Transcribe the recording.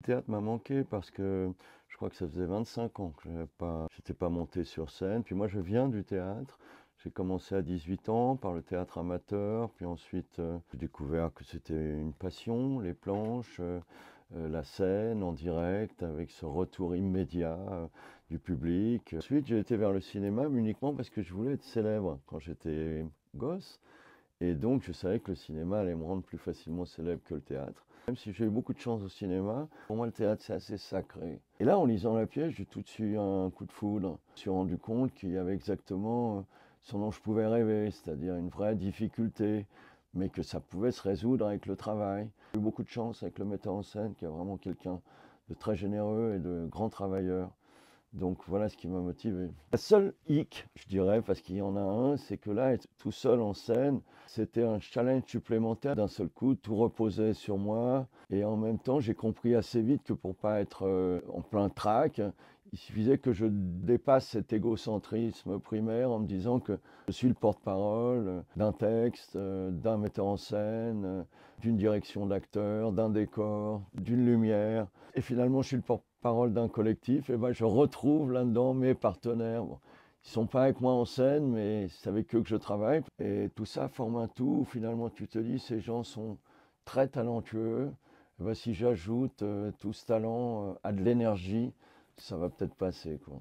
Le théâtre m'a manqué parce que je crois que ça faisait 25 ans que j'étais pas monté sur scène. Puis moi, je viens du théâtre. J'ai commencé à 18 ans par le théâtre amateur, puis ensuite j'ai découvert que c'était une passion, les planches, la scène en direct avec ce retour immédiat du public. Ensuite, j'ai été vers le cinéma mais uniquement parce que je voulais être célèbre quand j'étais gosse. Et donc, je savais que le cinéma allait me rendre plus facilement célèbre que le théâtre. Même si j'ai eu beaucoup de chance au cinéma, pour moi, le théâtre, c'est assez sacré. Et là, en lisant la pièce, j'ai tout de suite eu un coup de foudre. Je me suis rendu compte qu'il y avait exactement ce dont je pouvais rêver, c'est-à-dire une vraie difficulté, mais que ça pouvait se résoudre avec le travail. J'ai eu beaucoup de chance avec le metteur en scène, qui est vraiment quelqu'un de très généreux et de grand travailleur. Donc voilà ce qui m'a motivé. La seule hic, je dirais, parce qu'il y en a un, c'est que là, être tout seul en scène, c'était un challenge supplémentaire. D'un seul coup, tout reposait sur moi. Et en même temps, j'ai compris assez vite que pour pas être en plein trac, il suffisait que je dépasse cet égocentrisme primaire en me disant que je suis le porte-parole d'un texte, d'un metteur en scène, d'une direction d'acteur, d'un décor, d'une lumière. Et finalement, je suis le porte-parole d'un collectif. Et ben, je retrouve là-dedans mes partenaires. Bon, ils ne sont pas avec moi en scène, mais c'est avec eux que je travaille. Et tout ça forme un tout. Finalement, tu te dis, ces gens sont très talentueux. Et ben, si j'ajoute tout ce talent à de l'énergie, ça va peut-être passer, quoi.